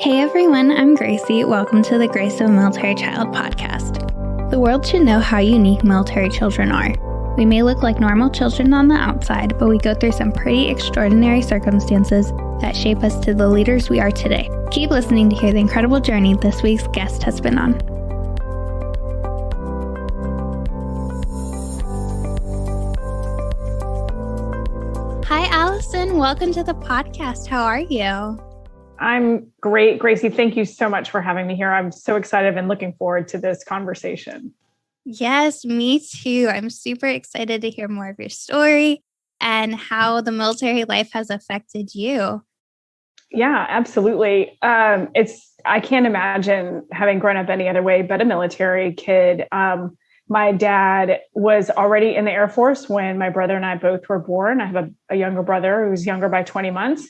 Hey everyone, I'm Gracie. Welcome to the Grace of a Military Child podcast. The world should know how unique military children are. We may look like normal children on the outside, but we go through some pretty extraordinary circumstances that shape us to the leaders we are today. Keep listening to hear the incredible journey this week's guest has been on. Hi, Alison. Welcome to the podcast. How are you? I'm great, Gracie. Thank you so much for having me here. I'm so excited and looking forward to this conversation. Yes, me too. I'm super excited to hear more of your story and how the military life has affected you. Yeah, absolutely. I can't imagine having grown up any other way but a military kid. My dad was already in the Air Force when my brother and I both were born. I have a younger brother who's younger by 20 months.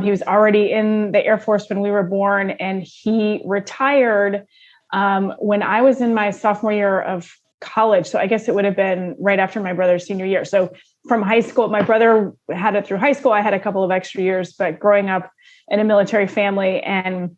He was already in the Air Force when we were born, and he retired when I was in my sophomore year of college. So I guess it would have been right after my brother's senior year. So from high school, my brother had it through high school. I had a couple of extra years, but growing up in a military family, and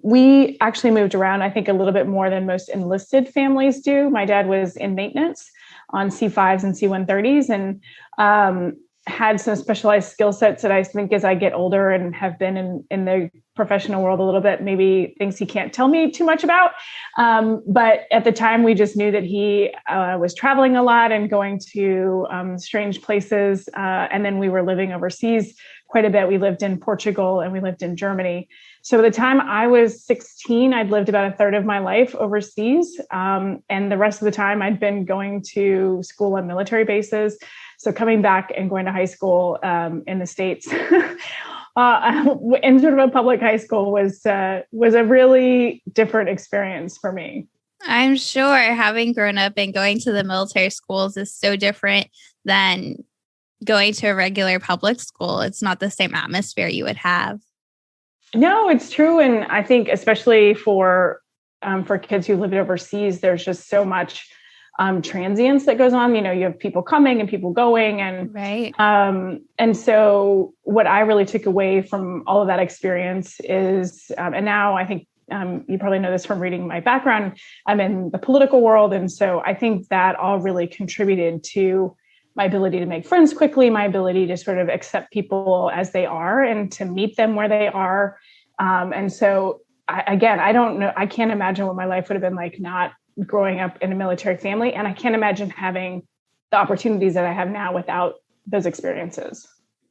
we actually moved around, I think, a little bit more than most enlisted families do. My dad was in maintenance on C-5s and C-130s, and had some specialized skill sets that I think as I get older and have been in the professional world a little bit, maybe things he can't tell me too much about. But at the time, we just knew that he was traveling a lot and going to strange places. And then we were living overseas quite a bit. We lived in Portugal and we lived in Germany. So by the time I was 16, I'd lived about a third of my life overseas. And the rest of the time I'd been going to school on military bases. So coming back and going to high school in the States in sort of a public high school was a really different experience for me. I'm sure having grown up and going to the military schools is so different than going to a regular public school. It's not the same atmosphere you would have. No, it's true. And I think especially for kids who lived overseas, there's just so much transience that goes on. You know, you have people coming and people going, and right. And so what I really took away from all of that experience is, and now I think you probably know this from reading my background, I'm in the political world. And so I think that all really contributed to my ability to make friends quickly, my ability to sort of accept people as they are and to meet them where they are. And so I don't know, I can't imagine what my life would have been like not growing up in a military family. And I can't imagine having the opportunities that I have now without those experiences.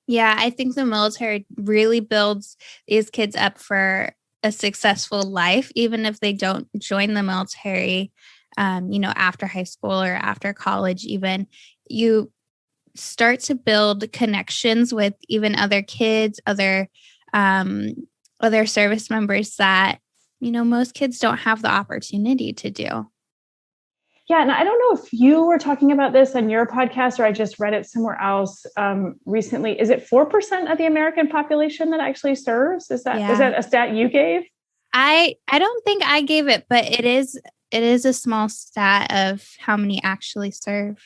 Yeah, I think the military really builds these kids up for a successful life, even if they don't join the military, after high school or after college, even. You start to build connections with even other kids, other service members that, most kids don't have the opportunity to do. Yeah. And I don't know if you were talking about this on your podcast or I just read it somewhere else recently. Is it 4% of the American population that actually serves? Is that a stat you gave? I don't think I gave it, but it is a small stat of how many actually serve.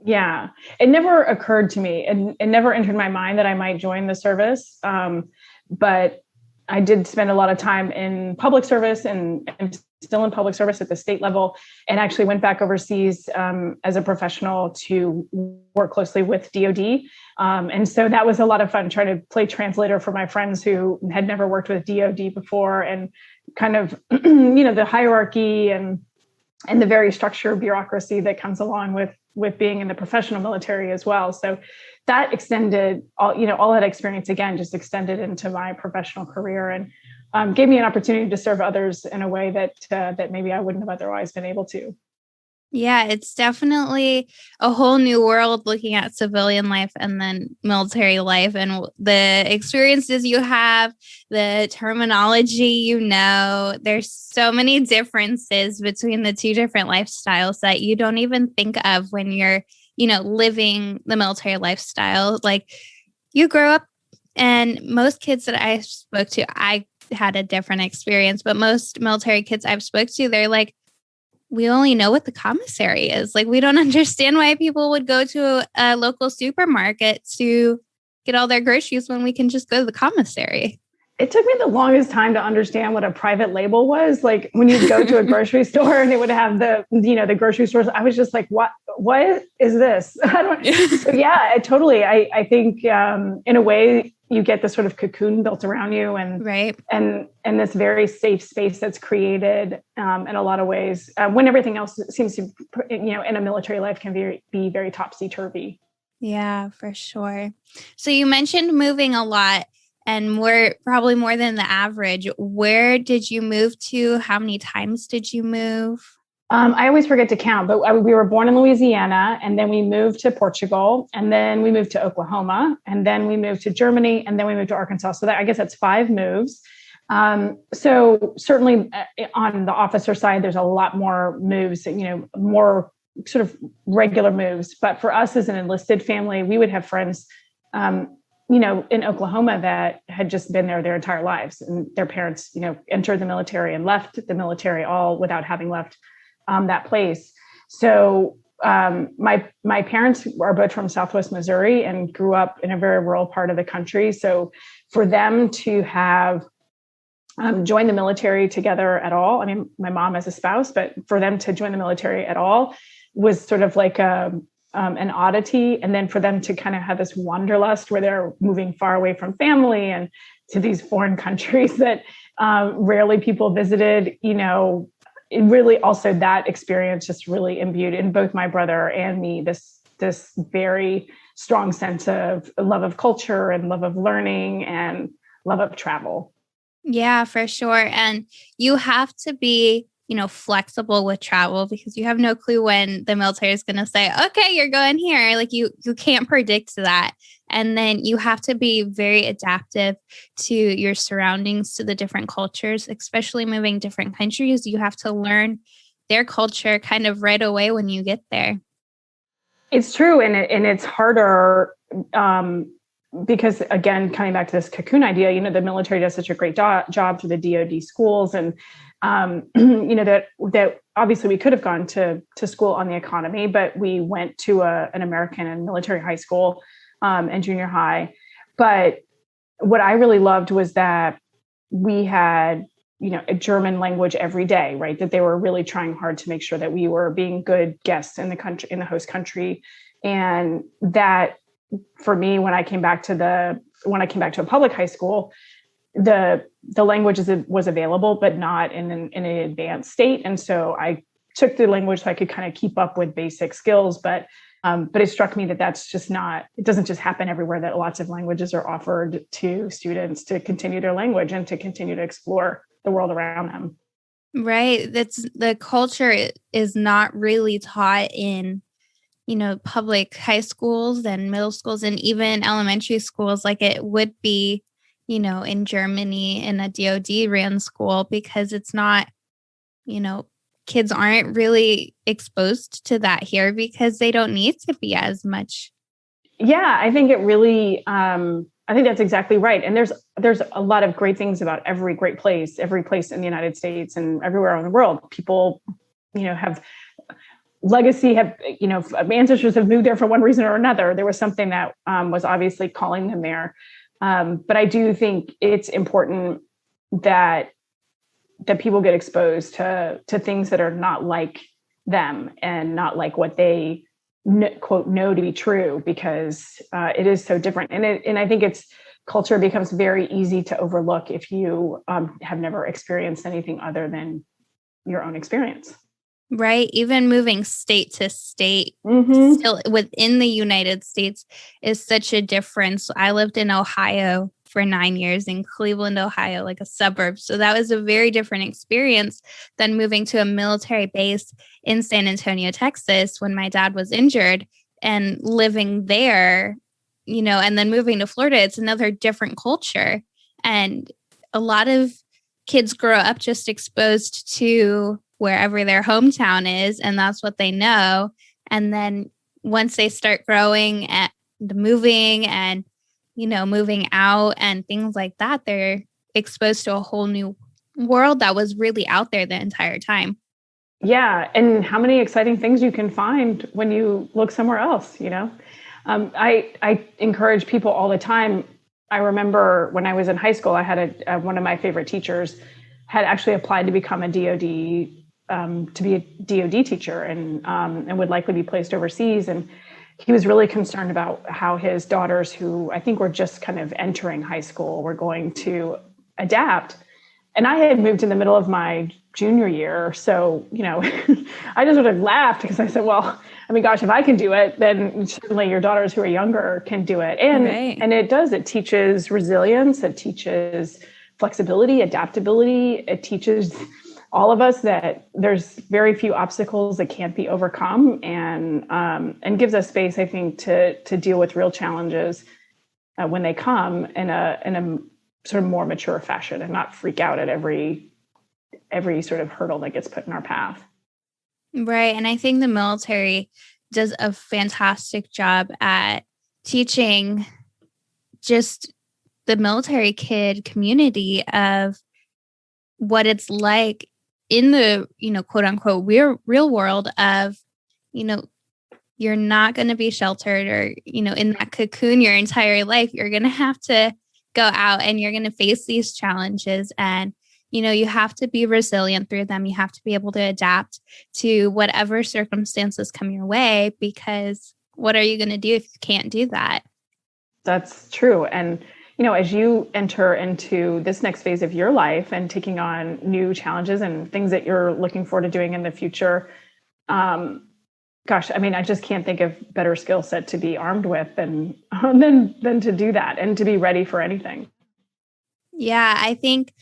Yeah. It never occurred to me and it never entered my mind that I might join the service. But I did spend a lot of time in public service and still in public service at the state level, and actually went back overseas as a professional to work closely with DOD. And so that was a lot of fun trying to play translator for my friends who had never worked with DOD before, and kind of, the hierarchy and the very structured bureaucracy that comes along with being in the professional military as well. So that extended all that experience again, just extended into my professional career and gave me an opportunity to serve others in a way that maybe I wouldn't have otherwise been able to. Yeah, it's definitely a whole new world looking at civilian life and then military life, and the experiences you have, the terminology, there's so many differences between the two different lifestyles that you don't even think of when you're, living the military lifestyle. Like, you grow up, and most kids that I spoke to, I had a different experience, but most military kids I've spoke to, they're like, we only know what the commissary is. Like, we don't understand why people would go to a local supermarket to get all their groceries when we can just go to the commissary. it took me the longest time to understand what a private label was. Like when you go to a grocery store and they would have the grocery stores, I was just like, what is this? I don't, so yeah, I think, in a way you get this sort of cocoon built around you and, right. and this very safe space that's created, in a lot of ways, when everything else seems to, in a military life can be very topsy-turvy. Yeah, for sure. So you mentioned moving a lot and probably more than the average. Where did you move to? How many times did you move? I always forget to count, but we were born in Louisiana, and then we moved to Portugal, and then we moved to Oklahoma, and then we moved to Germany, and then we moved to Arkansas. So I guess that's 5 moves. So certainly on the officer side, there's a lot more moves, more sort of regular moves. But for us as an enlisted family, we would have friends, in Oklahoma that had just been there their entire lives, and their parents, entered the military and left the military all without having left that place. So my parents are both from Southwest Missouri and grew up in a very rural part of the country. So for them to have joined the military together at all, I mean, my mom as a spouse, but for them to join the military at all was sort of like an oddity. And then for them to kind of have this wanderlust where they're moving far away from family and to these foreign countries that rarely people visited, it really also, that experience just really imbued in both my brother and me this very strong sense of love of culture and love of learning and love of travel. Yeah, for sure. And you have to be, flexible with travel because you have no clue when the military is going to say, okay, you're going here. Like you can't predict that. And then you have to be very adaptive to your surroundings, to the different cultures, especially moving different countries. You have to learn their culture kind of right away when you get there. It's true. And it's harder, because again, coming back to this cocoon idea, the military does such a great job through the DoD schools. And, that obviously we could have gone to school on the economy, but we went to an American and military high school, and junior high. But what I really loved was that we had, a German language every day, right? That they were really trying hard to make sure that we were being good guests in the country, in the host country. And that for me, when I came back to a public high school, the language was available, but not in an advanced state. And so I took the language so I could kind of keep up with basic skills. But it struck me that that's just not, it doesn't just happen everywhere, that lots of languages are offered to students to continue their language and to continue to explore the world around them. Right. That's the culture is not really taught in, public high schools and middle schools and even elementary schools like it would be, in Germany in a DoD ran school, because it's not, kids aren't really exposed to that here because they don't need to be as much. Yeah, I think it really, I think that's exactly right. And there's a lot of great things about every place in the United States and everywhere in the world. People, have legacy, ancestors have moved there for one reason or another. There was something that was obviously calling them there. But I do think it's important that people get exposed to things that are not like them and not like what they quote know to be true, because it is so different. And I think culture becomes very easy to overlook if you have never experienced anything other than your own experience. Right. Even moving state to state, still within the United States, is such a difference. I lived in Ohio for 9 years, in Cleveland, Ohio, like a suburb. So that was a very different experience than moving to a military base in San Antonio, Texas, when my dad was injured, and living there, and then moving to Florida. It's another different culture. And a lot of kids grow up just exposed to wherever their hometown is, and that's what they know. And then once they start growing and moving and, moving out and things like that, they're exposed to a whole new world that was really out there the entire time. Yeah. And how many exciting things you can find when you look somewhere else, I encourage people all the time, I remember when I was in high school, I had one of my favorite teachers had actually applied to become a DoD, to be a DoD teacher, and would likely be placed overseas. And he was really concerned about how his daughters, who I think were just kind of entering high school, were going to adapt. And I had moved in the middle of my junior year. So, I just sort of laughed because I said, well, I mean, gosh, if I can do it, then certainly your daughters who are younger can do it. And it teaches resilience. It teaches flexibility, adaptability. It teaches all of us that there's very few obstacles that can't be overcome, and gives us space, I think, to deal with real challenges when they come in a sort of more mature fashion, and not freak out at every sort of hurdle that gets put in our path. Right. And I think the military does a fantastic job at teaching just the military kid community of what it's like in the, quote unquote, real world of, you're not going to be sheltered or, in that cocoon your entire life. You're going to have to go out and you're going to face these challenges, and you have to be resilient through them. You have to be able to adapt to whatever circumstances come your way, because what are you going to do if you can't do that? That's true. And, as you enter into this next phase of your life and taking on new challenges and things that you're looking forward to doing in the future, gosh, I mean, I just can't think of better skill set to be armed with than to do that and to be ready for anything. Yeah, I think,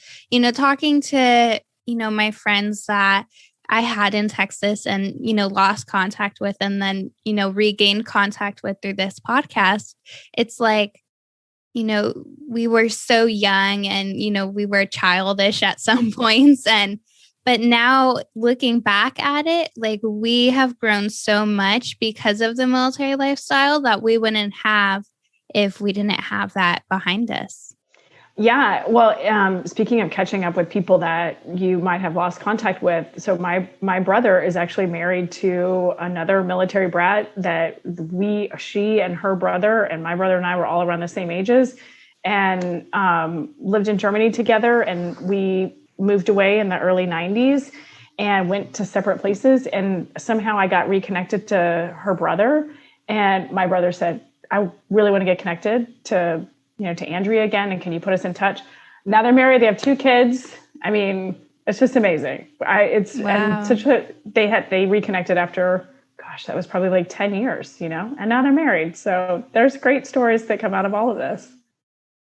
talking to, my friends that I had in Texas and, lost contact with and then, regained contact with through this podcast, it's like, we were so young and, we were childish at some points. But now looking back at it, like we have grown so much because of the military lifestyle that we wouldn't have if we didn't have that behind us. Yeah. Well, speaking of catching up with people that you might have lost contact with. So my brother is actually married to another military brat that she and her brother and my brother and I were all around the same ages, and lived in Germany together. And we moved away in the early 90s and went to separate places. And somehow I got reconnected to her brother. And my brother said, I really want to get connected to Andrea again. And can you put us in touch? Now they're married. They have 2 kids. I mean, it's just amazing. Wow. They reconnected after, gosh, that was probably like 10 years, and now they're married. So there's great stories that come out of all of this.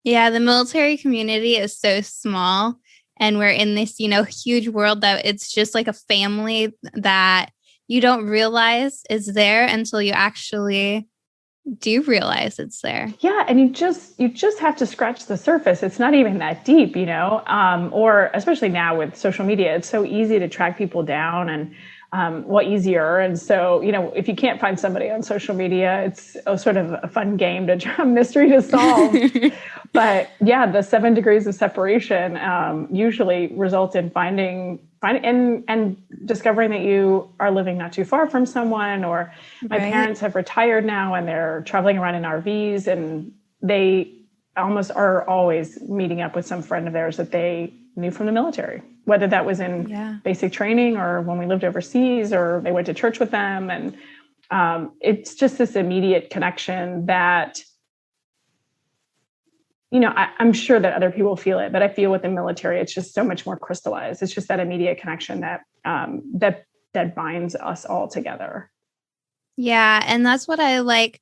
Yeah. The military community is so small, and we're in this, huge world that it's just like a family that you don't realize is there until you actually do realize it's there. Yeah. And you just have to scratch the surface. It's not even that deep, or especially now with social media, it's so easy to track people down and easier. And so, if you can't find somebody on social media, it's sort of a fun game a mystery to solve. But yeah, the 7 degrees of separation usually result in finding and discovering that you are living not too far from someone, or my parents have retired now and they're traveling around in RVs, and they almost are always meeting up with some friend of theirs that they knew from the military, whether that was in basic training or when we lived overseas, or they went to church with them. And it's just this immediate connection that, I'm sure that other people feel it, but I feel with the military, it's just so much more crystallized. It's just that immediate connection that that binds us all together. Yeah. And that's what I like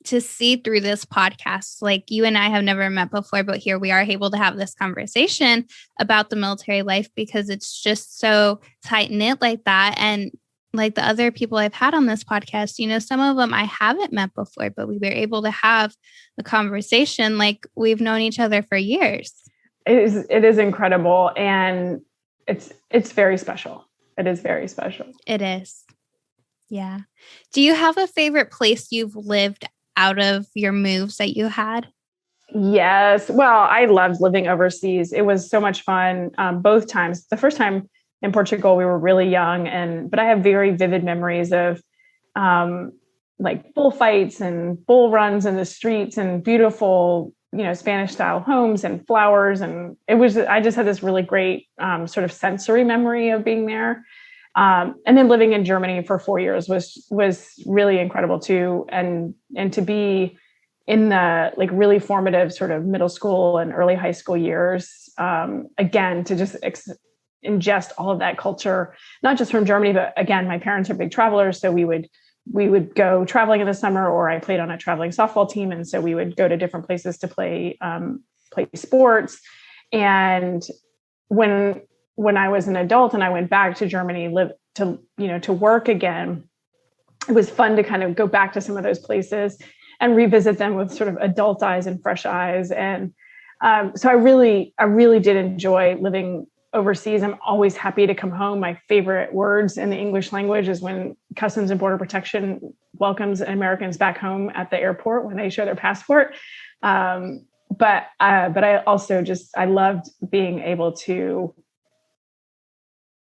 to see through this podcast. Like, you and I have never met before, but here we are able to have this conversation about the military life because it's just so tight knit like that. And like the other people I've had on this podcast, some of them I haven't met before, but we were able to have the conversation like we've known each other for years. It is incredible. And it's very special. It is very special. It is. Yeah. Do you have a favorite place you've lived out of your moves that you had? Yes. Well, I loved living overseas. It was so much fun both times. The first time in Portugal, we were really young, but I have very vivid memories of like bullfights and bull runs in the streets and beautiful Spanish style homes and flowers. And I just had this really great sort of sensory memory of being there. And then living in Germany for 4 years was really incredible too. And to be in the like really formative sort of middle school and early high school years, again, to just ingest all of that culture, not just from Germany, but again, my parents are big travelers. So we would go traveling in the summer, or I played on a traveling softball team. And so we would go to different places to play sports. And when I was an adult and I went back to Germany, to work again, it was fun to kind of go back to some of those places and revisit them with sort of adult eyes and fresh eyes. And so I really did enjoy living overseas. I'm always happy to come home. My favorite words in the English language is when Customs and Border Protection welcomes Americans back home at the airport when they show their passport. But I also I loved being able to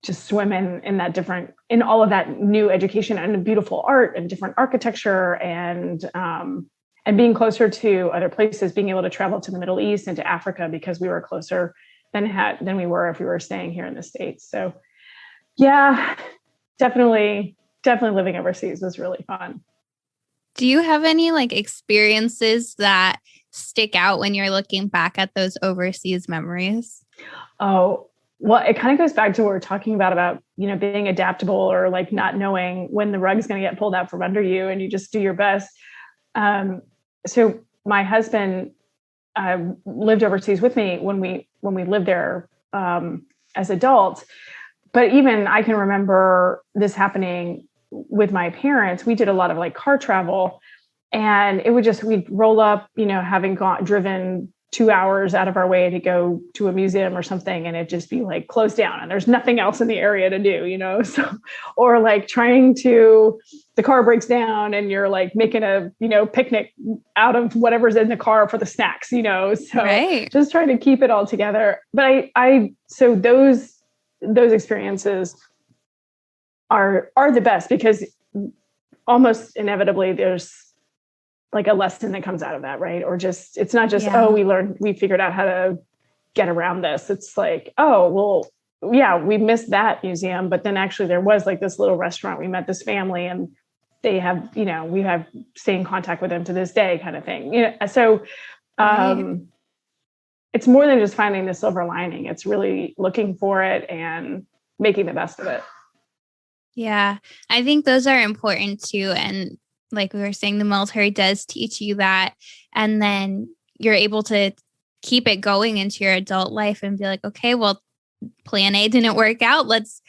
just swim in all of that new education and beautiful art and different architecture and being closer to other places, being able to travel to the Middle East and to Africa because we were closer than we were if we were staying here in the States. So yeah, definitely living overseas was really fun. Do you have any like experiences that stick out when you're looking back at those overseas memories? Oh, well, it kind of goes back to what we're talking about, being adaptable or like not knowing when the rug's going to get pulled out from under you and you just do your best. So my husband lived overseas with me when we lived there as adults. But even I can remember this happening with my parents. We did a lot of like car travel, and we'd roll up, having driven 2 hours out of our way to go to a museum or something, and it'd just be like closed down and there's nothing else in the area to do, so, or like the car breaks down and you're like making a, picnic out of whatever's in the car for the snacks, so right. Just trying to keep it all together. But so those experiences are the best because almost inevitably there's like a lesson that comes out of that, right? Or it's not just, we figured out how to get around this. It's like, oh, well, yeah, we missed that museum, but then actually there was like this little restaurant. We met this family and they have, we have stay in contact with them to this day kind of thing. So it's more than just finding the silver lining. It's really looking for it and making the best of it. Yeah, I think those are important too. And like we were saying, the military does teach you that. And then you're able to keep it going into your adult life and be like, okay, well, plan A didn't work out. Let's,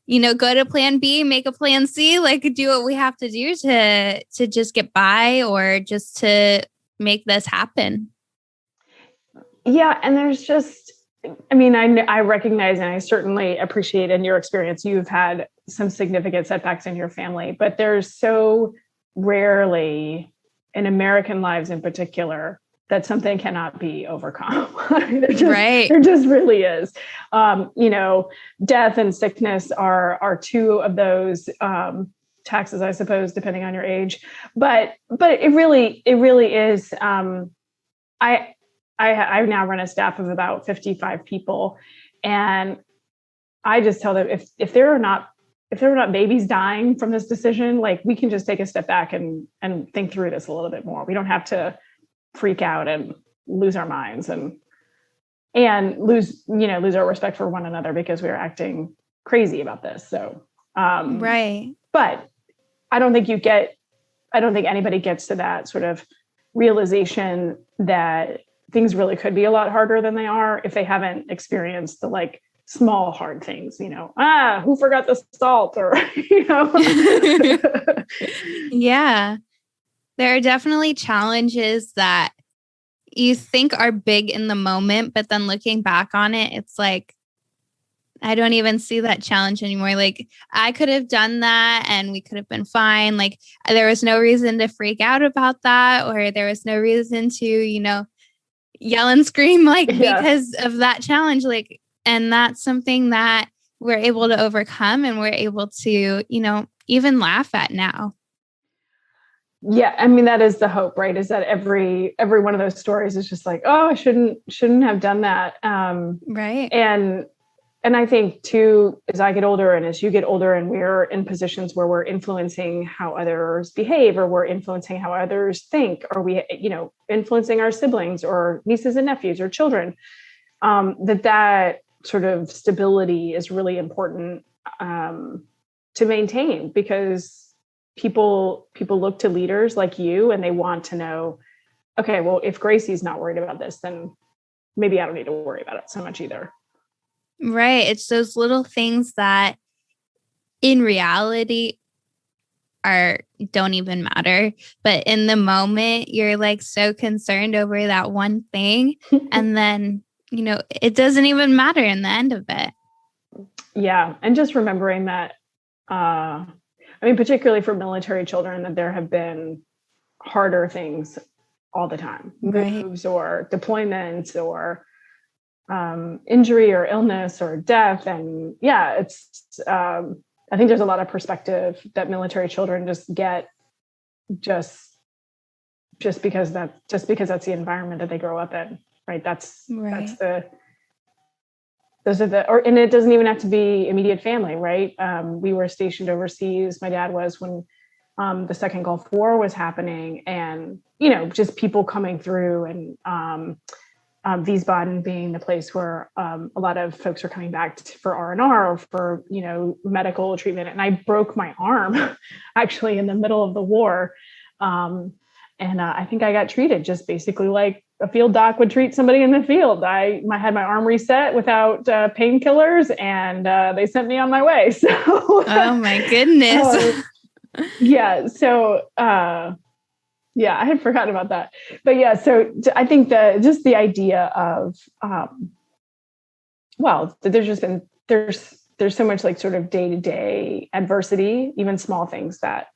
go to plan B, make a plan C, like do what we have to do to just get by or just to make this happen. Yeah. And there's I recognize and I certainly appreciate in your experience, you've had some significant setbacks in your family, but there's so rarely in American lives in particular that something cannot be overcome. There just really is. Death and sickness are two of those taxes, I suppose, depending on your age. But it really is. I now run a staff of about 55 people, and I just tell them if there are not babies dying from this decision, like we can just take a step back and think through this a little bit more. We don't have to freak out and lose our minds and lose our respect for one another because we're acting crazy about this. So, right. But I don't think anybody gets to that sort of realization that things really could be a lot harder than they are if they haven't experienced the like small hard things, who forgot the salt or, Yeah. There are definitely challenges that you think are big in the moment, but then looking back on it, it's like, I don't even see that challenge anymore. Like I could have done that and we could have been fine. Like there was no reason to freak out about that, or there was no reason to, yell and scream because of that challenge. Like, and that's something that we're able to overcome and we're able to, even laugh at now. Yeah, I mean that is the hope, right? Is that every one of those stories is just like, oh, I shouldn't have done that. Right. And I think too, as I get older and as you get older and we're in positions where we're influencing how others behave, or we're influencing how others think, or we, influencing our siblings or nieces and nephews or children, that sort of stability is really important to maintain, because people look to leaders like you and they want to know, okay, well, if Gracie's not worried about this, then maybe I don't need to worry about it so much either. Right. It's those little things that in reality don't even matter. But in the moment, you're like so concerned over that one thing. And then, it doesn't even matter in the end of it. Yeah. And just remembering that, particularly for military children, that there have been harder things all the time, right. Moves or deployments or injury or illness or death. And yeah, it's, I think there's a lot of perspective that military children just get just because that's the environment that they grow up in, right? And it doesn't even have to be immediate family, right? We were stationed overseas. My dad was, when the Second Gulf War was happening, and, just people coming through, and Wiesbaden being the place where a lot of folks are coming back for R&R or for, medical treatment. And I broke my arm actually in the middle of the war. And I think I got treated just basically like a field doc would treat somebody in the field. I had my arm reset without painkillers, and they sent me on my way. So, oh my goodness. Yeah. So, yeah, I had forgotten about that. But yeah, so I think that just the idea of, there's so much like sort of day-to-day adversity, even small things that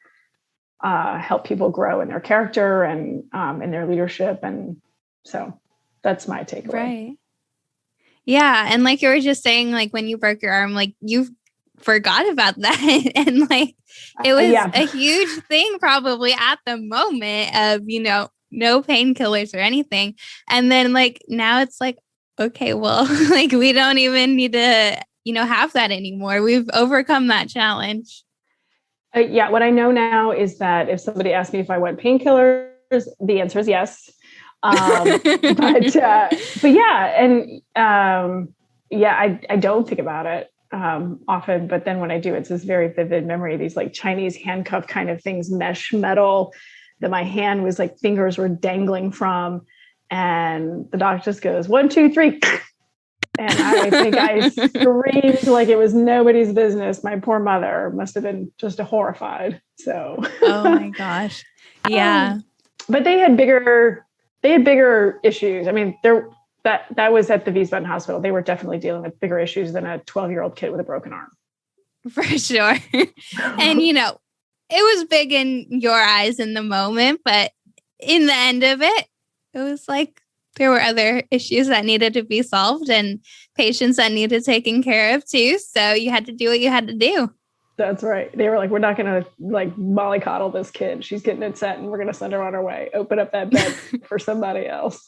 help people grow in their character and in their leadership. And so that's my takeaway. Right. Yeah. And like you were just saying, like when you broke your arm, like you forgot about that. And like it was a huge thing probably at the moment of, no painkillers or anything. And then like now it's like, okay, well, like we don't even need to, have that anymore. We've overcome that challenge. Yeah. What I know now is that if somebody asks me if I want painkillers, the answer is yes. But yeah. And I don't think about it often, but then when I do, it's this very vivid memory, these like Chinese handcuff kind of things, mesh metal that my hand was like, fingers were dangling from. And the doctor just goes, 1, 2, 3. And I think I screamed like it was nobody's business. My poor mother must have been just horrified. So, oh my gosh. Yeah. But they had bigger issues. I mean, that was at the Wiesbaden hospital. They were definitely dealing with bigger issues than a 12-year-old kid with a broken arm. For sure. And, it was big in your eyes in the moment, but in the end of it, it was like there were other issues that needed to be solved and patients that needed taken care of too. So you had to do what you had to do. That's right. They were like, we're not going to like mollycoddle this kid. She's getting it set and we're going to send her on her way. Open up that bed for somebody else.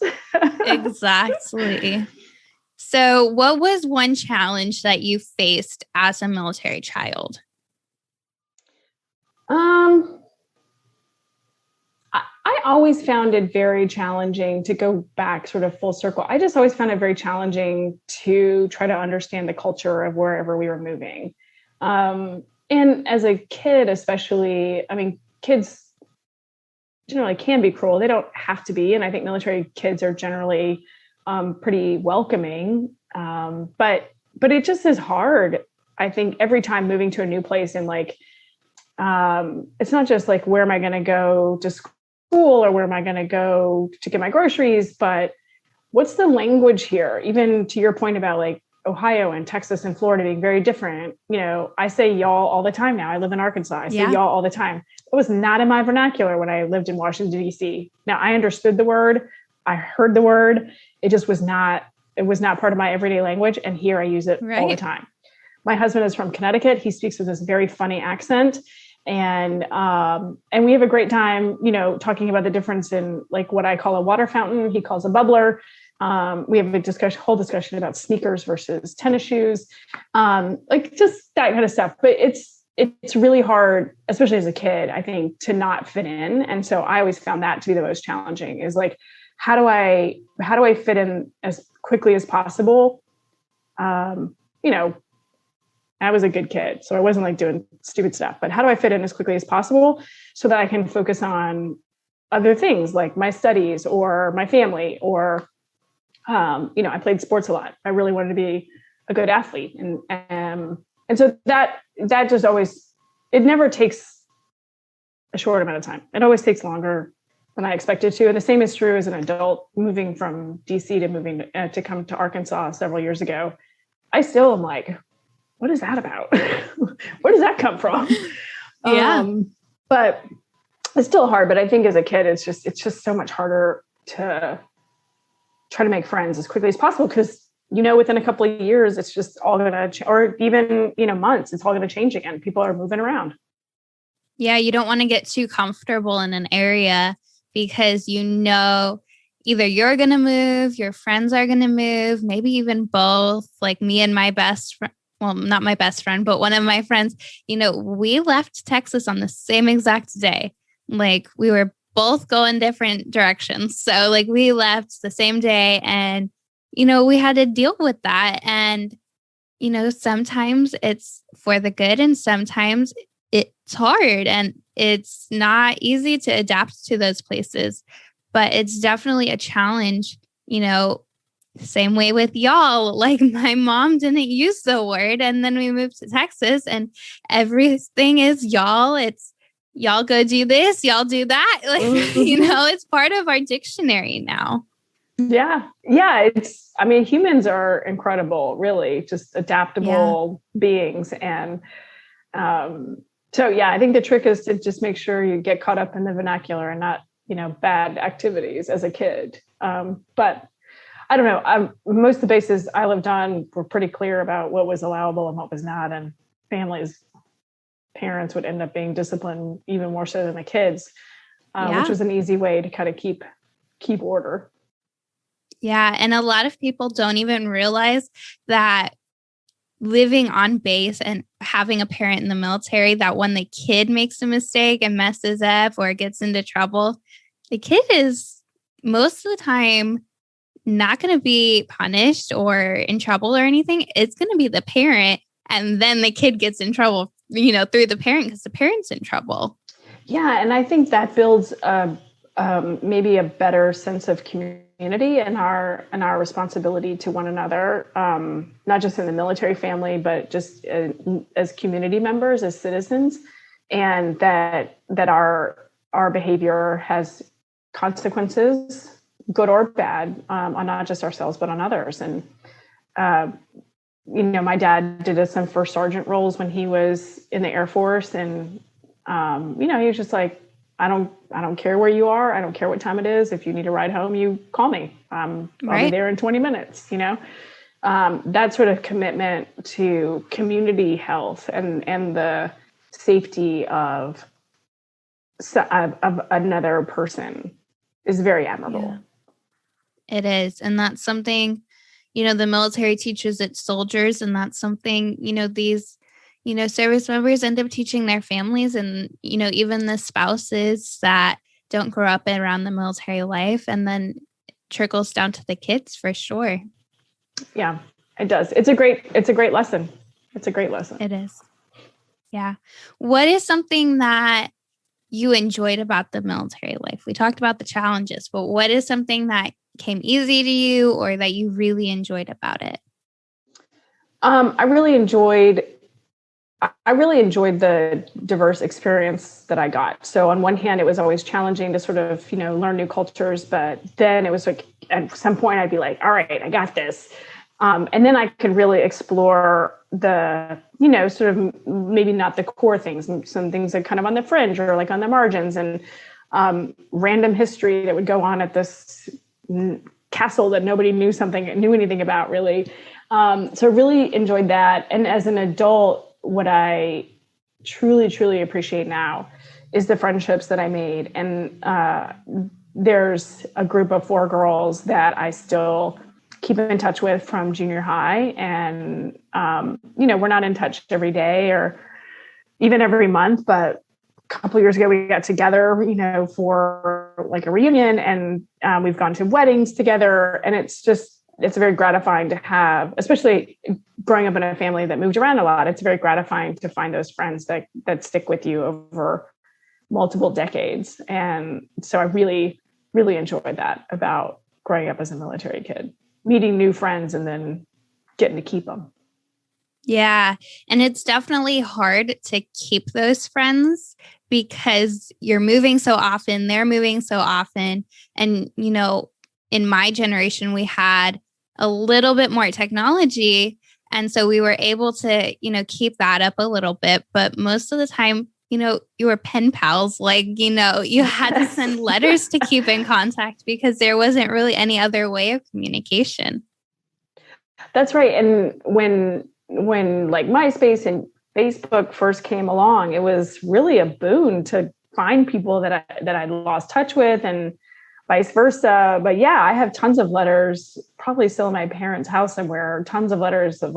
Exactly. So what was one challenge that you faced as a military child? I always found it very challenging to go back sort of full circle. I just always found it very challenging to try to understand the culture of wherever we were moving. And as a kid, especially, I mean, kids generally can be cruel. They don't have to be. And I think military kids are generally pretty welcoming. But it just is hard. I think every time moving to a new place and like, it's not just like, where am I going to go to school or where am I going to go to get my groceries, but what's the language here? Even to your point about like Ohio and Texas and Florida being very different. I say y'all all the time now. I live in Arkansas. I say y'all all the time. It was not in my vernacular when I lived in Washington, D.C. Now I understood the word. I heard the word. It just was not part of my everyday language. And here I use it all the time. My husband is from Connecticut. He speaks with this very funny accent. And we have a great time, talking about the difference in like what I call a water fountain, he calls a bubbler. We have a whole discussion about sneakers versus tennis shoes, like just that kind of stuff. But it's really hard, especially as a kid, I think, to not fit in. And so I always found that to be the most challenging, is like, how do I fit in as quickly as possible? I was a good kid, so I wasn't like doing stupid stuff, but how do I fit in as quickly as possible so that I can focus on other things like my studies or my family, or, I played sports a lot. I really wanted to be a good athlete. And so that just always, it never takes a short amount of time. It always takes longer than I expected to. And the same is true as an adult moving from DC to come to Arkansas several years ago. I still am like, what is that about? Where does that come from? Yeah. But it's still hard. But I think as a kid, it's just so much harder to try to make friends as quickly as possible, because, within a couple of years, it's just all going to, or even, months, it's all going to change again. People are moving around. Yeah. You don't want to get too comfortable in an area, because, either you're going to move, your friends are going to move, maybe even both. Like me and my best friend, well, not my best friend, but one of my friends, we left Texas on the same exact day. Like we were both going different directions. So like we left the same day, and, we had to deal with that. And, sometimes it's for the good, and sometimes it's hard, and it's not easy to adapt to those places, but it's definitely a challenge, same way with y'all. Like my mom didn't use the word, and then we moved to Texas and everything is y'all. It's y'all go do this, y'all do that. Like, it's part of our dictionary now. Yeah. Yeah. Humans are incredible, really just adaptable beings. And, so yeah, I think the trick is to just make sure you get caught up in the vernacular and not, bad activities as a kid. But I don't know. Most of the bases I lived on were pretty clear about what was allowable and what was not. And parents would end up being disciplined even more so than the kids, which was an easy way to kind of keep order. Yeah. And a lot of people don't even realize that living on base and having a parent in the military, that when the kid makes a mistake and messes up or gets into trouble, the kid is most of the time not going to be punished or in trouble or anything. It's going to be the parent. And then the kid gets in trouble, through the parent, because the parent's in trouble. Yeah. And I think that builds maybe a better sense of community and our responsibility to one another, not just in the military family, but just as community members, as citizens, and that our behavior has consequences, good or bad, on not just ourselves, but on others. And, my dad did some first sergeant roles when he was in the Air Force. And, he was just like, I don't care where you are. I don't care what time it is. If you need a ride home, you call me. I'll be there in 20 minutes, that sort of commitment to community health and the safety of another person is very admirable. Yeah. It is. And that's something, the military teaches its soldiers. And that's something, these, service members end up teaching their families, and, even the spouses that don't grow up around the military life, and then trickles down to the kids for sure. Yeah, it does. It's a great lesson. It's a great lesson. It is. Yeah. What is something that you enjoyed about the military life? We talked about the challenges, but what is something that came easy to you or that you really enjoyed about it? I really enjoyed the diverse experience that I got. So on one hand, it was always challenging to sort of, learn new cultures, but then it was like, at some point I'd be like, all right, I got this. And then I could really explore the, sort of maybe not the core things, some things that kind of on the fringe or like on the margins, and random history that would go on at this castle that nobody knew anything about, really. So I really enjoyed that. And as an adult, what I truly, truly appreciate now is the friendships that I made. And there's a group of 4 girls that I still keep in touch with from junior high. And, we're not in touch every day or even every month, but a couple of years ago we got together, for like a reunion, and we've gone to weddings together. And it's very gratifying to have, especially growing up in a family that moved around a lot. It's very gratifying to find those friends that stick with you over multiple decades. And so I really, really enjoyed that about growing up as a military kid, meeting new friends and then getting to keep them. Yeah. And it's definitely hard to keep those friends because you're moving so often, they're moving so often. And, in my generation, we had a little bit more technology. And so we were able to, keep that up a little bit. But most of the time, you were pen pals, you had to send letters to keep in contact because there wasn't really any other way of communication. That's right. And when like MySpace and Facebook first came along, it was really a boon to find people that I lost touch with and vice versa. But yeah, I have tons of letters, probably still in my parents' house somewhere, tons of letters of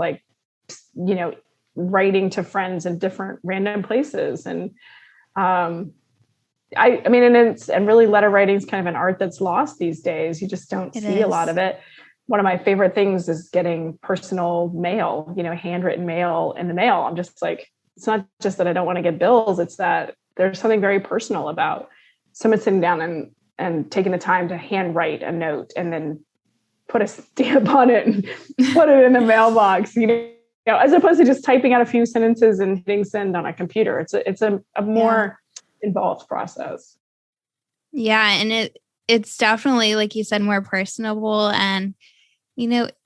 writing to friends in different random places. And and really letter writing is kind of an art that's lost these days. You just don't see a lot of it. One of my favorite things is getting personal mail, handwritten mail in the mail. I'm just like, it's not just that I don't want to get bills. It's that there's something very personal about someone sitting down and taking the time to handwrite a note and then put a stamp on it and put it in the mailbox, as opposed to just typing out a few sentences and hitting send on a computer. It's a more involved process. Yeah. And it's definitely, like you said, more personable. And,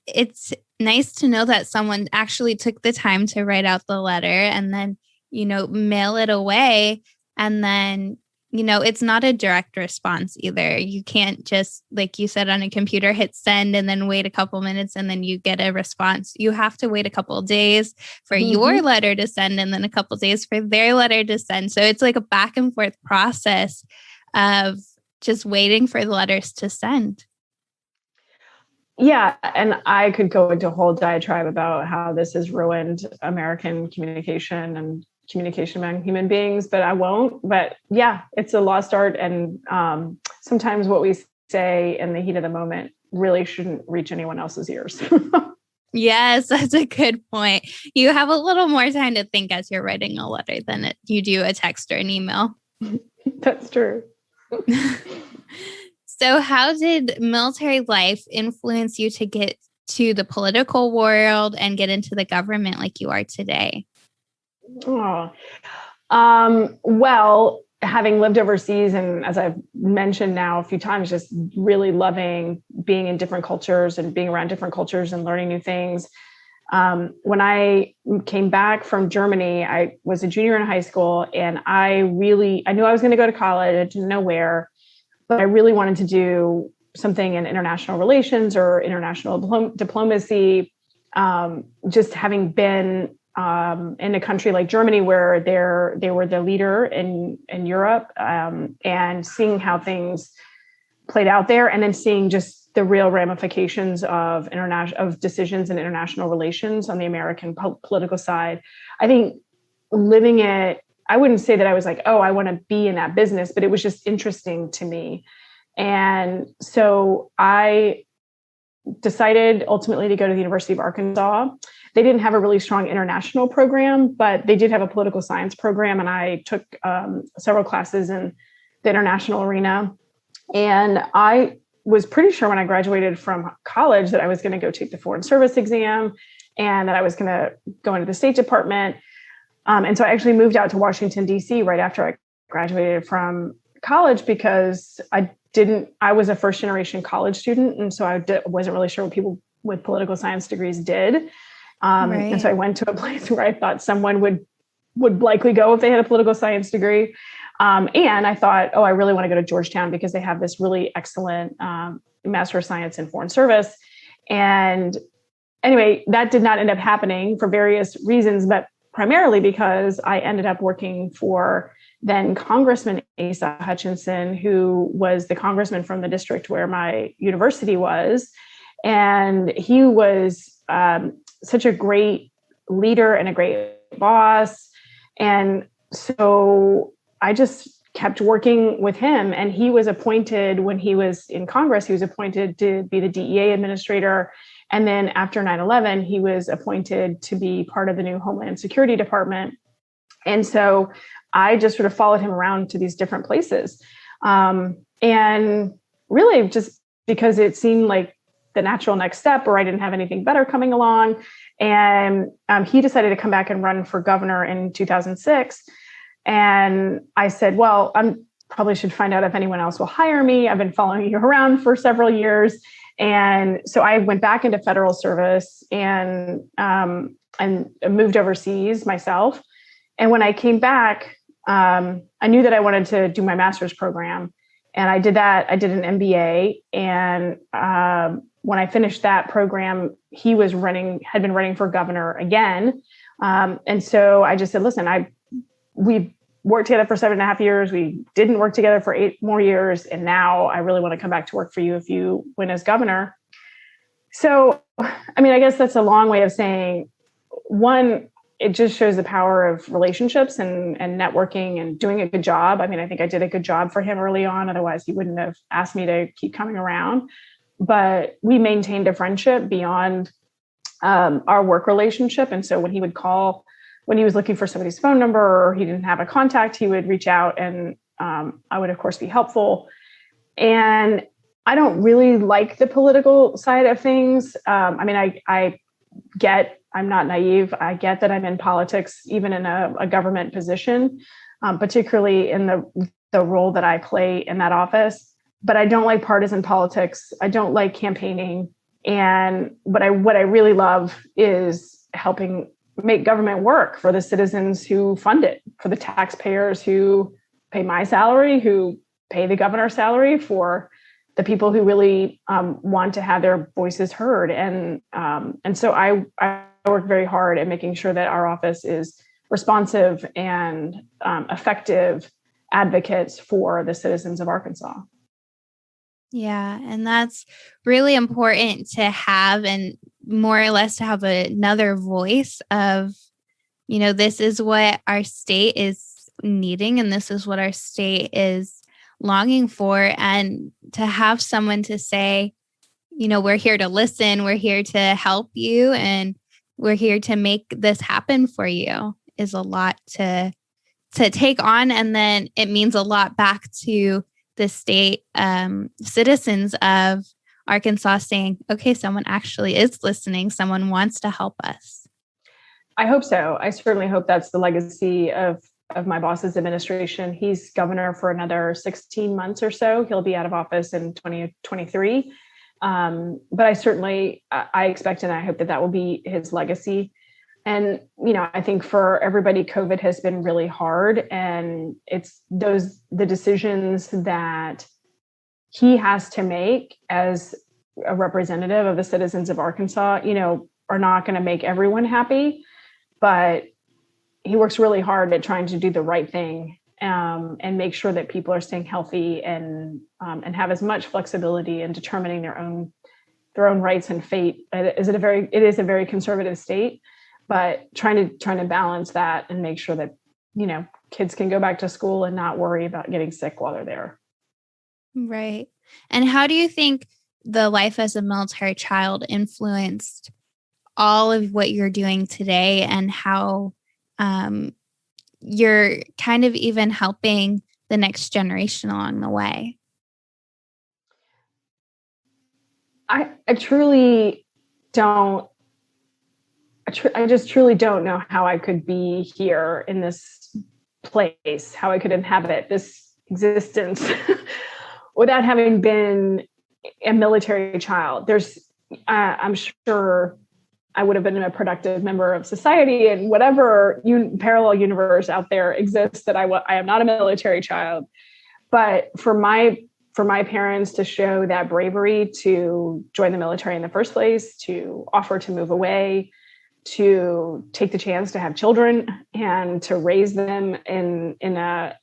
it's nice to know that someone actually took the time to write out the letter and then, mail it away. And then, it's not a direct response either. You can't just, like you said, on a computer, hit send and then wait a couple minutes and then you get a response. You have to wait a couple of days for your letter to send and then a couple of days for their letter to send. So it's like a back and forth process of just waiting for the letters to send. Yeah. And I could go into a whole diatribe about how this has ruined American communication and communication among human beings, but I won't. But yeah, it's a lost art. And sometimes what we say in the heat of the moment really shouldn't reach anyone else's ears. Yes, that's a good point. You have a little more time to think as you're writing a letter than you do a text or an email. That's true. So how did military life influence you to get to the political world and get into the government like you are today? Well, having lived overseas, and as I've mentioned now a few times, just really loving being in different cultures and being around different cultures and learning new things. When I came back from Germany, I was a junior in high school, and I knew I was going to go to college. I didn't know where, but I really wanted to do something in international relations or international diplomacy. Just having been in a country like Germany, where they were the leader in Europe, and seeing how things played out there, and then seeing just the real ramifications of decisions in international relations on the American political side. I think living it, I wouldn't say that I was like, oh, I want to be in that business, but it was just interesting to me. And so I decided ultimately to go to the University of Arkansas. They didn't have a really strong international program, but they did have a political science program. And I took several classes in the international arena. And I was pretty sure when I graduated from college that I was going to go take the Foreign Service exam and that I was going to go into the State Department. And so I actually moved out to Washington, D.C. right after I graduated from college because I was a first generation college student. And so I wasn't really sure what people with political science degrees did. Right. And so I went to a place where I thought someone would likely go if they had a political science degree. And I thought, oh, I really want to go to Georgetown because they have this really excellent Master of Science in Foreign Service. And anyway, that did not end up happening for various reasons, but primarily because I ended up working for then Congressman Asa Hutchinson, who was the congressman from the district where my university was. And he was such a great leader and a great boss. And so I just kept working with him. And he was appointed when he was in Congress, he was appointed to be the DEA administrator. And then after 9/11, he was appointed to be part of the new Homeland Security Department. And so I just sort of followed him around to these different places. And really just because it seemed like the natural next step, or I didn't have anything better coming along. And he decided to come back and run for governor in 2006. And I said, well, I probably should find out if anyone else will hire me. I've been following you around for several years. And so I went back into federal service and moved overseas myself. And when I came back, I knew that I wanted to do my master's program. And I did that. I did an MBA. And when I finished that program, he had been running for governor again. And so I just said, listen, we worked together for 7.5 years. We didn't work together for 8 more years. And now I really want to come back to work for you if you win as governor. So, I mean, I guess that's a long way of saying, one, it just shows the power of relationships and networking and doing a good job. I mean, I think I did a good job for him early on. Otherwise, he wouldn't have asked me to keep coming around. But we maintained a friendship beyond our work relationship. And so when he would call, when he was looking for somebody's phone number or he didn't have a contact, he would reach out and I would, of course, be helpful. And I don't really like the political side of things. I mean, I'm not naive. I get that I'm in politics, even in a government position, particularly in the role that I play in that office. But I don't like partisan politics. I don't like campaigning. And what I really love is helping make government work for the citizens who fund it, for the taxpayers who pay my salary, who pay the governor's salary, for the people who really want to have their voices heard. And so I work very hard at making sure that our office is responsive and effective advocates for the citizens of Arkansas. Yeah, and that's really important to have, and more or less to have another voice of, this is what our state is needing, and this is what our state is longing for. And to have someone to say, we're here to listen, we're here to help you, and we're here to make this happen for you is a lot to take on. And then it means a lot back to the state citizens of Arkansas saying, okay, someone actually is listening. Someone wants to help us. I hope so. I certainly hope that's the legacy of my boss's administration. He's governor for another 16 months or so. He'll be out of office in 2023. But I expect and I hope that will be his legacy. And, I think for everybody, COVID has been really hard, and it's the decisions that he has to make as a representative of the citizens of Arkansas, are not going to make everyone happy, but he works really hard at trying to do the right thing and make sure that people are staying healthy and have as much flexibility in determining their own rights and fate. It is a very conservative state, but trying to balance that and make sure that, kids can go back to school and not worry about getting sick while they're there. Right. And how do you think the life as a military child influenced all of what you're doing today, and how you're kind of even helping the next generation along the way? I truly don't. I just truly don't know how I could be here in this place, how I could inhabit this existence without having been a military child. I'm sure I would have been a productive member of society, and whatever parallel universe out there exists that I am not a military child. But for my parents to show that bravery to join the military in the first place, to offer to move away, to take the chance to have children and to raise them in a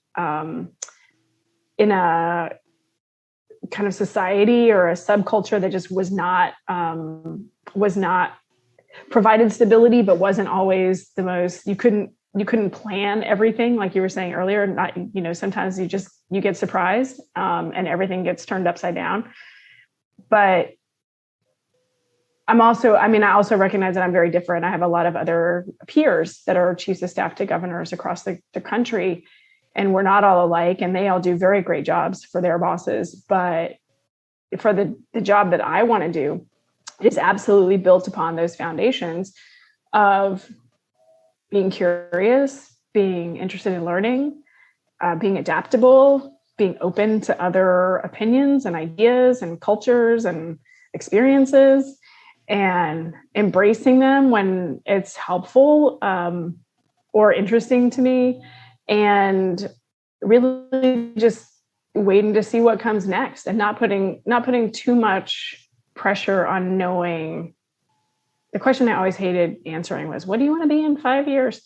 kind of society or a subculture that just was not provided stability, but wasn't always the most. You couldn't plan everything, like you were saying earlier. Not, sometimes you get surprised and everything gets turned upside down. But I also recognize that I'm very different. I have a lot of other peers that are chiefs of staff to governors across the country, and we're not all alike, and they all do very great jobs for their bosses. But for the job that I want to do, is absolutely built upon those foundations of being curious, being interested in learning, being adaptable, being open to other opinions and ideas and cultures and experiences, and embracing them when it's helpful or interesting to me, and really just waiting to see what comes next, and not putting too much pressure on knowing. The question I always hated answering was, what do you want to be in 5 years?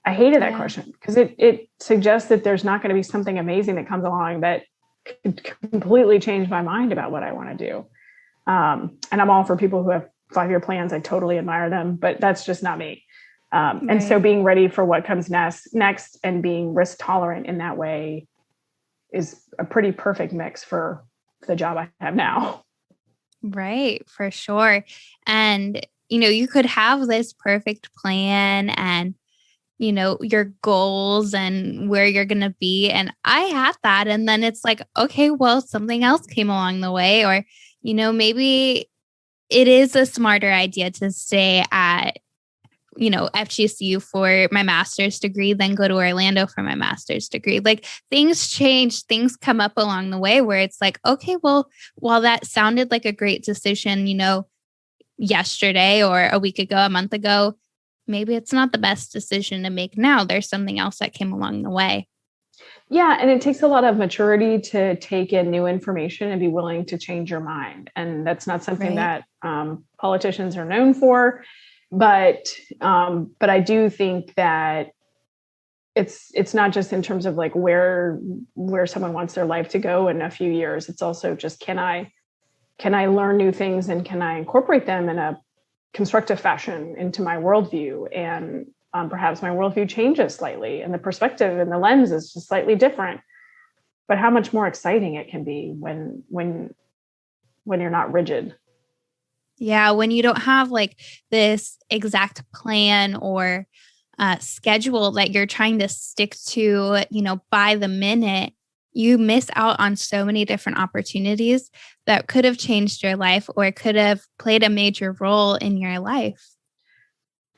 I hated that question because it suggests that there's not going to be something amazing that comes along that could completely change my mind about what I want to do. And I'm all for people who have 5-year plans. I totally admire them, but that's just not me. And so being ready for what comes next and being risk tolerant in that way is a pretty perfect mix for the job I have now. Right, for sure. And, you could have this perfect plan and, your goals and where you're going to be. And I had that. And then it's like, okay, well, something else came along the way, or, maybe it is a smarter idea to stay at, FGCU for my master's degree, then go to Orlando for my master's degree. Like, things change, things come up along the way where it's like, okay, well, while that sounded like a great decision, yesterday or a week ago, a month ago, maybe it's not the best decision to make now. There's something else that came along the way. Yeah. And it takes a lot of maturity to take in new information and be willing to change your mind. And that's not something that politicians are known for. But I do think that it's not just in terms of like where someone wants their life to go in a few years. It's also just, can I learn new things, and can I incorporate them in a constructive fashion into my worldview? And perhaps my worldview changes slightly, and the perspective and the lens is just slightly different. But how much more exciting it can be when you're not rigid. Yeah, when you don't have like this exact plan or schedule that you're trying to stick to, by the minute, you miss out on so many different opportunities that could have changed your life or could have played a major role in your life.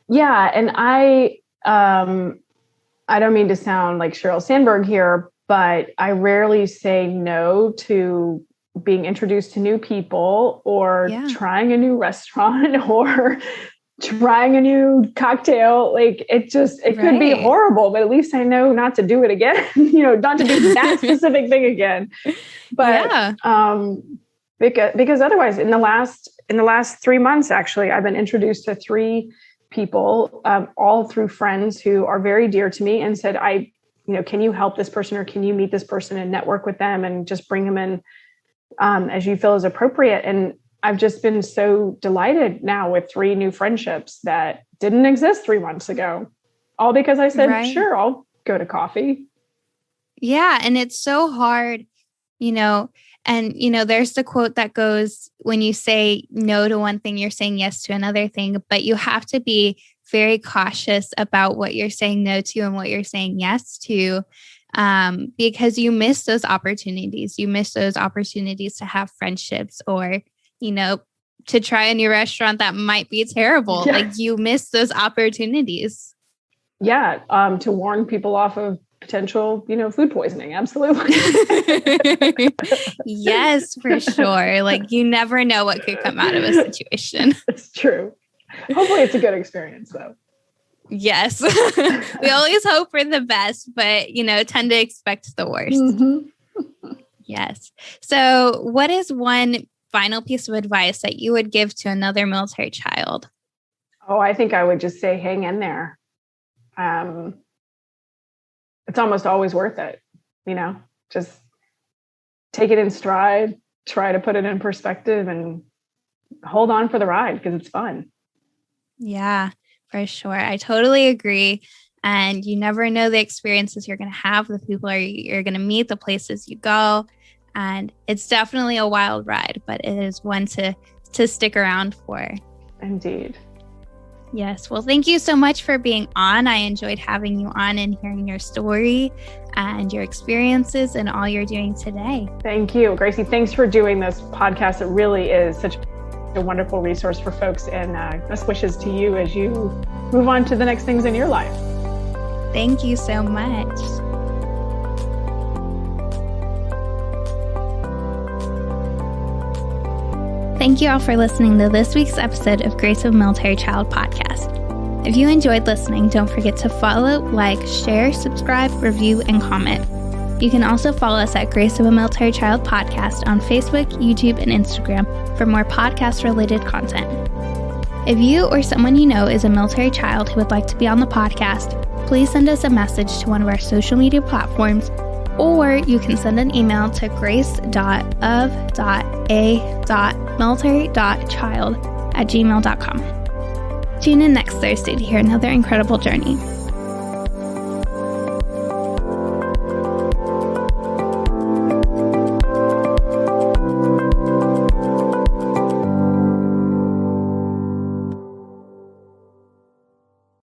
Yeah. And I don't mean to sound like Sheryl Sandberg here, but I rarely say no to being introduced to new people or trying a new restaurant or trying a new cocktail. Like it could be horrible, but at least I know not to do it again, not to do that specific thing again. But because otherwise in the last 3 months, actually, I've been introduced to 3 people, all through friends who are very dear to me, and said, can you help this person, or can you meet this person and network with them and just bring them in as you feel is appropriate. And I've just been so delighted now with 3 new friendships that didn't exist 3 months ago, all because I said, sure, I'll go to coffee. Yeah. And it's so hard, and, there's the quote that goes, when you say no to one thing, you're saying yes to another thing, but you have to be very cautious about what you're saying no to and what you're saying yes to, because you miss those opportunities. You miss those opportunities to have friendships or, to try a new restaurant that might be terrible. Yeah. Like you miss those opportunities. Yeah. To warn people off of potential, food poisoning. Absolutely. Yes, for sure. Like you never know what could come out of a situation. It's true. Hopefully it's a good experience though. Yes. We always hope for the best, but, tend to expect the worst. Mm-hmm. Yes. So what is one final piece of advice that you would give to another military child? Oh, I think I would just say hang in there. It's almost always worth it, just take it in stride, try to put it in perspective, and hold on for the ride because it's fun. Yeah, for sure. I totally agree. And you never know the experiences you're going to have, the people you're going to meet, the places you go. And it's definitely a wild ride, but it is one to stick around for. Indeed. Yes. Well, thank you so much for being on. I enjoyed having you on and hearing your story and your experiences and all you're doing today. Thank you, Gracie. Thanks for doing this podcast. It really is such a wonderful resource for folks, and best wishes to you as you move on to the next things in your life. Thank you so much. Thank you all for listening to this week's episode of Grace of a Military Child podcast. If you enjoyed listening, don't forget to follow, like, share, subscribe, review, and comment. You can also follow us at Grace of a Military Child podcast on Facebook, YouTube, and Instagram for more podcast-related content. If you or someone you know is a military child who would like to be on the podcast, please send us a message to one of our social media platforms, or you can send an email to grace.of.a.military.child@gmail.com. Tune in next Thursday to hear another incredible journey.